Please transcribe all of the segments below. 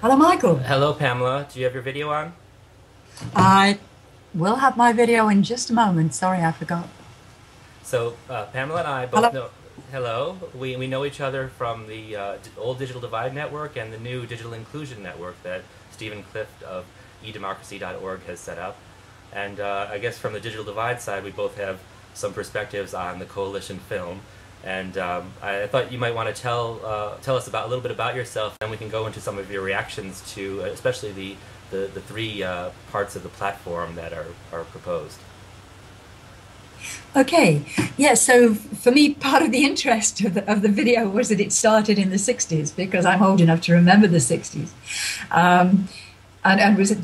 Hello, Michael. Hello, Pamela. Do you have your video on? I will have my video in just a moment. Sorry, I forgot. Pamela and I both Hello. know. Hello. We know each other from the old Digital Divide Network and the new Digital Inclusion Network that Stephen Clift of edemocracy.org has set up. And I guess from the Digital Divide side, we both have some perspectives on the coalition film. And I thought you might want to tell us about a little bit about yourself, and we can go into some of your reactions to, especially the three parts of the platform that are proposed. Okay. Yeah, so for me, part of the interest of the video was that it started in the 60s because I'm old enough to remember the 60s. Um, and was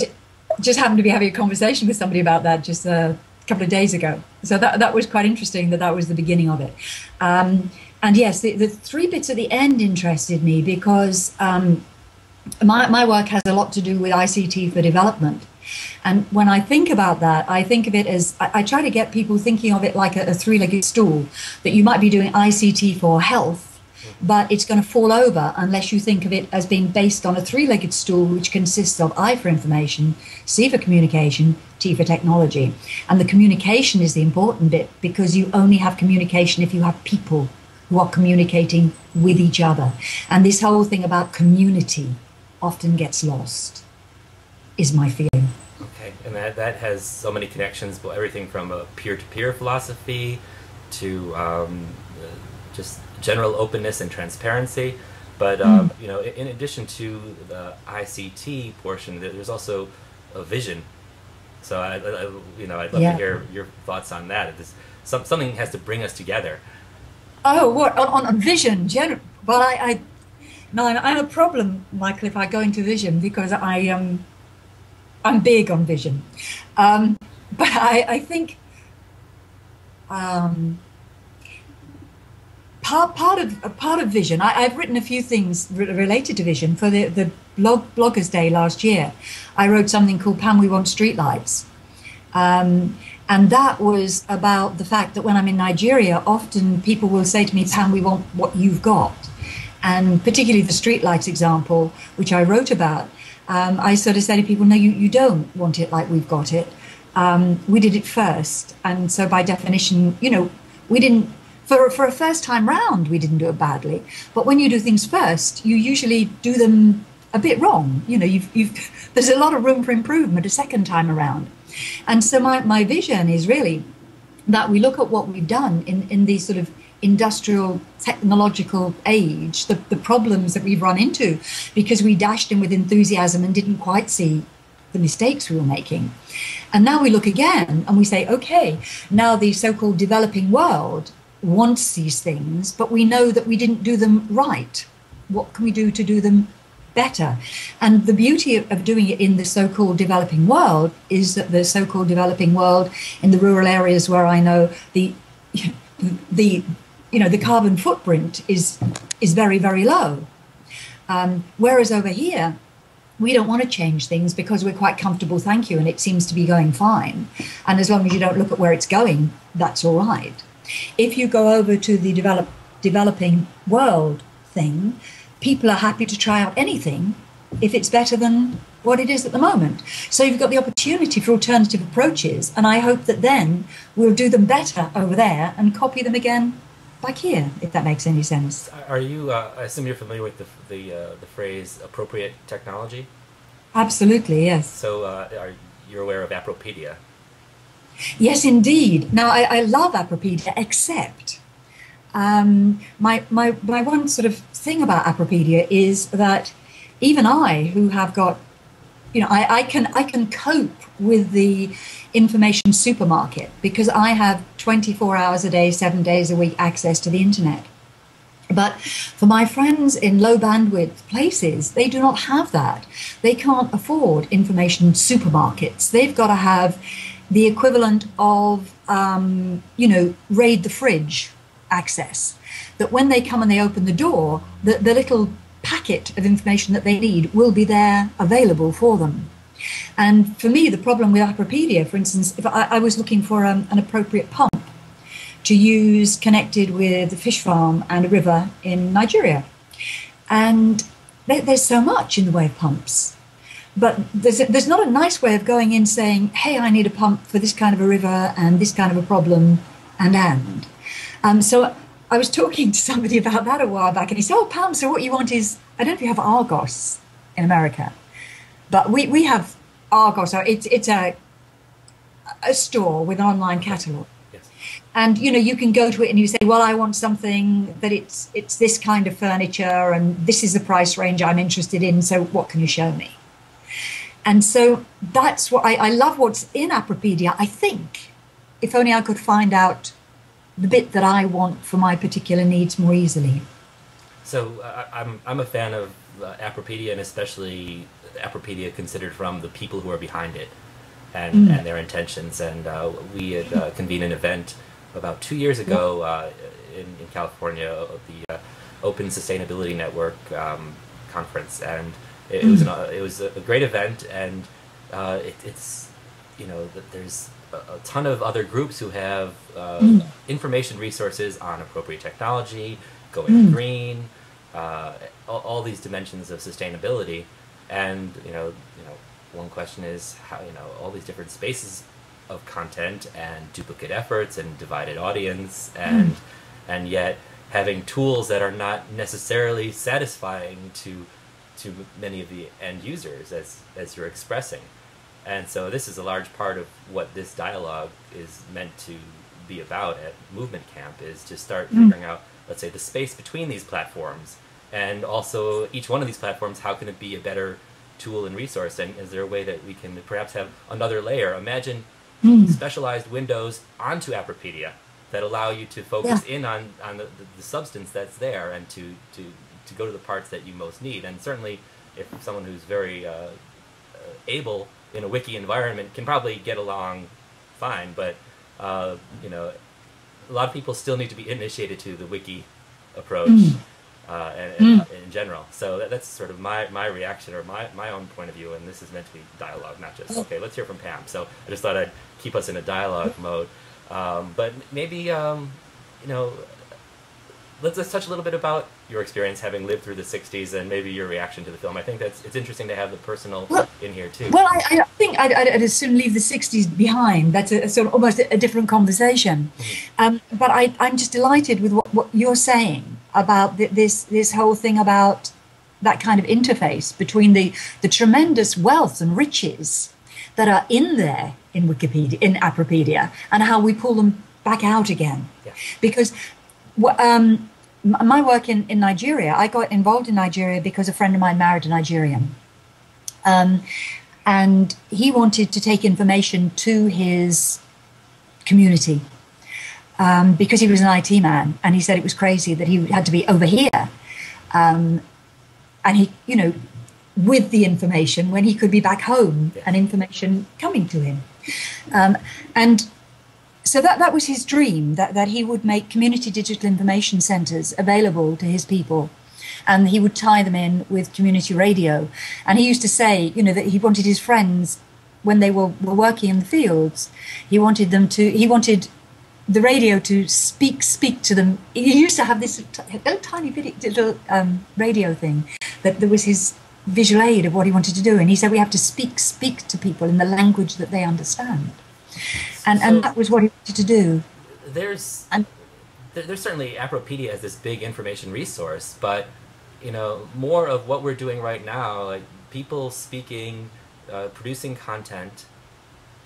just happened to be having a conversation with somebody about that just a couple of days ago. So that was quite interesting that was the beginning of it. And yes, the three bits at the end interested me because my work has a lot to do with ICT for development. And when I think about that, I think of it as I try to get people thinking of it like a three-legged stool, that you might be doing ICT for health, but it's going to fall over unless you think of it as being based on a three-legged stool, which consists of I for information, C for communication, T for technology. And the communication is the important bit because you only have communication if you have people who are communicating with each other. And this whole thing about community often gets lost, is my feeling. Okay, and that has so many connections, but everything from a peer-to-peer philosophy to just general openness and transparency. But you know, in addition to the ICT portion, there's also a vision. So you know, I'd love to Yeah. hear your thoughts on that. Something has to bring us together. Oh, what on vision? Well, I no, I'm a problem, Michael, if I go into vision because I'm big on vision, but I think um, part of vision. I've written a few things related to vision for the bloggers day last year. I wrote something called "Pam, We Want Streetlights." And that was about the fact that when I'm in Nigeria, often people will say to me, Pam, we want what you've got. And particularly the streetlights example, which I wrote about, I sort of say to people, no, you don't want it like we've got it. We did it first. And so by definition, you know, we didn't, for a first time round, we didn't do it badly. But when you do things first, you usually do them a bit wrong. You know, there's a lot of room for improvement a second time around. And so my vision is really that we look at what we've done in these sort of industrial technological age, the problems that we've run into because we dashed in with enthusiasm and didn't quite see the mistakes we were making. And now we look again and we say, okay, now the so-called developing world wants these things, but we know that we didn't do them right. What can we do to do them better? And the beauty of doing it in the so-called developing world is that the so-called developing world in the rural areas where I know the carbon footprint is very, very low. Whereas over here, we don't want to change things because we're quite comfortable, thank you, and it seems to be going fine. And as long as you don't look at where it's going, that's all right. If you go over to the developing world thing, people are happy to try out anything if it's better than what it is at the moment. So you've got the opportunity for alternative approaches, and I hope that then we'll do them better over there and copy them again back here, if that makes any sense. Are you? I assume you're familiar with the phrase appropriate technology. Absolutely, yes. So are you're aware of Appropedia? Yes, indeed. Now, I love Appropedia, except my one sort of thing about Appropedia is that even I, who have got, you know, I can cope with the information supermarket because I have 24 hours a day, 7 days a week access to the internet. But for my friends in low bandwidth places, they do not have that. They can't afford information supermarkets. They've got to have the equivalent of, raid the fridge access. That when they come and they open the door, the little packet of information that they need will be there available for them. And for me, the problem with Appropedia, for instance, if I was looking for an appropriate pump to use connected with a fish farm and a river in Nigeria. And there's so much in the way of pumps. But there's not a nice way of going in saying, hey, I need a pump for this kind of a river and this kind of a problem and. So I was talking to somebody about that a while back, and he said, oh, Pam, so what you want is, I don't know if you have Argos in America, but we have Argos. So it's a store with an online catalogue. Yes. And, you know, you can go to it and you say, well, I want something that it's this kind of furniture and this is the price range I'm interested in, so what can you show me? And so that's what I love what's in Appropedia. I think if only I could find out the bit that I want for my particular needs more easily. So I'm a fan of Appropedia, and especially Appropedia considered from the people who are behind it and their intentions. And we had convened an event about 2 years ago in California, the Open Sustainability Network conference, and it was a great event, and it's, you know, there's a ton of other groups who have information resources on appropriate technology, going green, all these dimensions of sustainability. And you know, one question is how, you know, all these different spaces of content and duplicate efforts and divided audience, and yet having tools that are not necessarily satisfying to many of the end users as you're expressing. And so this is a large part of what this dialogue is meant to be about at MovementCamp, is to start figuring out, let's say, the space between these platforms, and also each one of these platforms, how can it be a better tool and resource, and is there a way that we can perhaps have another layer? Imagine specialized windows onto Appropedia that allow you to focus in on the substance that's there, and to go to the parts that you most need. And certainly if someone who's very able in a wiki environment can probably get along fine, but you know, a lot of people still need to be initiated to the wiki approach and in general. So that's sort of my reaction, or my own point of view, and this is meant to be dialogue, not just, okay, let's hear from Pam. So I just thought I'd keep us in a dialogue mode. But maybe, you know, let's touch a little bit about your experience having lived through the 60s and maybe your reaction to the film. I think it's interesting to have the personal in here too. Well, I think I'd as soon leave the 60s behind. That's a sort of almost a different conversation. But I'm just delighted with what you're saying about this whole thing about that kind of interface between the tremendous wealth and riches that are in there in Wikipedia, in Appropedia, and how we pull them back out again. Yeah. Because my work in Nigeria, I got involved in Nigeria because a friend of mine married a Nigerian. And he wanted to take information to his community because he was an IT man. And he said it was crazy that he had to be over here. And he, you know, with the information when he could be back home and information coming to him. And so that was his dream, that he would make community digital information centres available to his people, and he would tie them in with community radio. And he used to say, you know, that he wanted his friends, when they were working in the fields, he wanted the radio to speak to them. He used to have this tiny little radio thing that there was his visual aid of what he wanted to do. And he said, we have to speak to people in the language that they understand. And that was what he wanted to do. There's certainly Appropedia as this big information resource, but you know, more of what we're doing right now, like people speaking, producing content,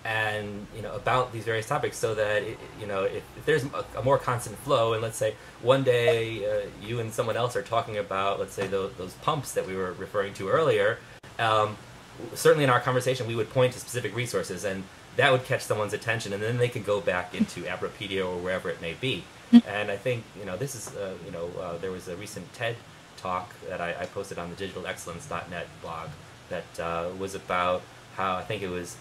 and you know, about these various topics, so that you know, if there's a more constant flow, and let's say one day you and someone else are talking about, let's say those pumps that we were referring to earlier, certainly in our conversation we would point to specific resources, and that would catch someone's attention, and then they could go back into Appropedia or wherever it may be. And I think, you know, this is, you know, there was a recent TED talk that I posted on the digitalexcellence.net blog that was about how, I think it was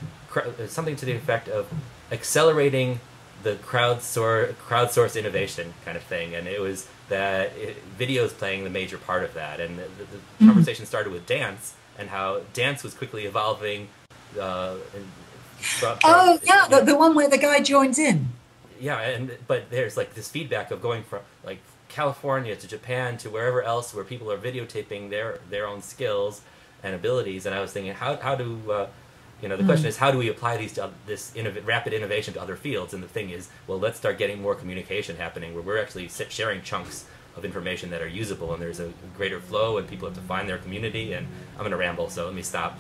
something to the effect of accelerating the crowdsourced innovation kind of thing. And it was that videos playing the major part of that. And the conversation started with dance, and how dance was quickly evolving. The one where the guy joins in. Yeah, but there's like this feedback of going from like California to Japan to wherever else where people are videotaping their own skills and abilities. And I was thinking, how do the question is, how do we apply this rapid innovation to other fields? And the thing is, well, let's start getting more communication happening where we're actually sharing chunks of information that are usable, and there's a greater flow, and people have to find their community. And I'm going to ramble, so let me stop.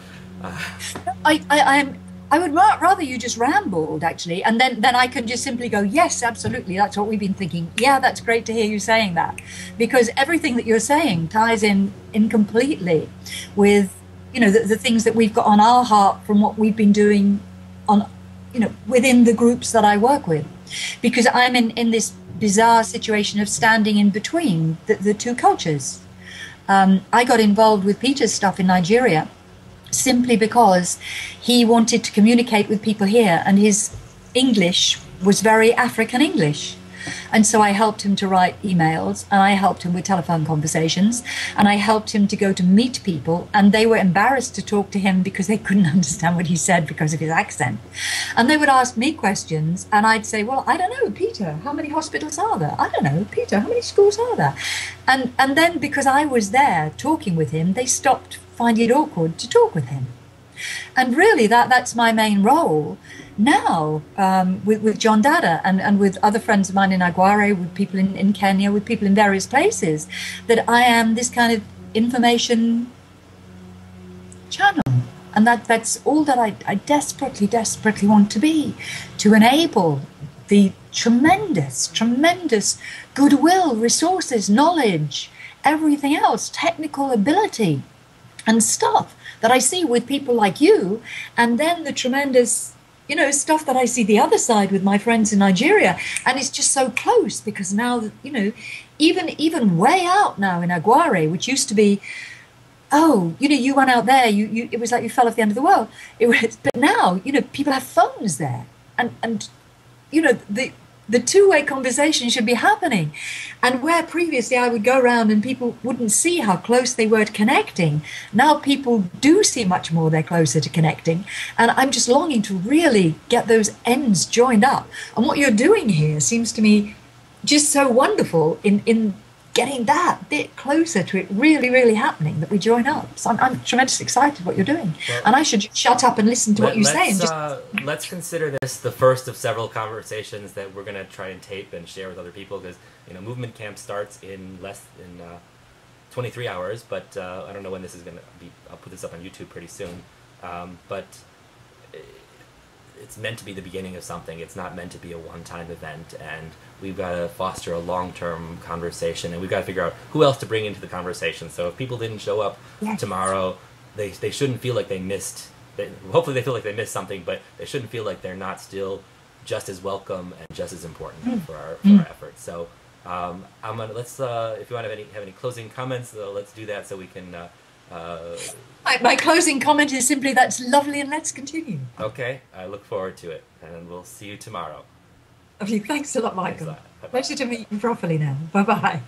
I would rather you just rambled, actually, and then I can just simply go, yes, absolutely, that's what we've been thinking. Yeah, that's great to hear you saying that, because everything that you're saying ties in completely with, the things that we've got on our heart from what we've been doing on, within the groups that I work with, because I'm in this bizarre situation of standing in between the two cultures. I got involved with Peter's stuff in Nigeria simply because he wanted to communicate with people here, and his English was very African English. And so I helped him to write emails, and I helped him with telephone conversations, and I helped him to go to meet people, and they were embarrassed to talk to him because they couldn't understand what he said because of his accent. And they would ask me questions, and I'd say, well, I don't know, Peter, how many hospitals are there? I don't know, Peter, how many schools are there? And then because I was there talking with him, they stopped finding it awkward to talk with him. And really that's my main role now, with John Dada and with other friends of mine in Aguare, with people in Kenya, with people in various places, that I am this kind of information channel. And that's all that I desperately want to be, to enable the tremendous goodwill, resources, knowledge, everything else, technical ability and stuff that I see with people like you, and then the tremendous, stuff that I see the other side with my friends in Nigeria. And it's just so close, because now, even way out now in Aguare, which used to be, you went out there, it was like you fell off the end of the world. But now, people have phones there, and the two-way conversation should be happening. And where previously I would go around and people wouldn't see how close they were to connecting, now people do see much more they're closer to connecting. And I'm just longing to really get those ends joined up. And what you're doing here seems to me just so wonderful in getting that bit closer to it really happening, that we join up. So I'm tremendously excited what you're doing. Well, and I should shut up and listen to what you say. And let's consider this the first of several conversations that we're going to try and tape and share with other people, because Movement Camp starts in less than 23 hours, but I don't know when this is going to be. I'll put this up on YouTube pretty soon. But it's meant to be the beginning of something. It's not meant to be a one-time event, and we've got to foster a long-term conversation, and we've got to figure out who else to bring into the conversation. So if people didn't show up tomorrow, they shouldn't feel like they missed. Hopefully they feel like they missed something, but they shouldn't feel like they're not still just as welcome and just as important for our efforts. So let's if you want to have any closing comments, let's do that so we can. My closing comment is simply, that's lovely, and let's continue. Okay, I look forward to it, and we'll see you tomorrow. Okay, thanks a lot, Michael. Pleasure to meet you properly now. Bye-bye.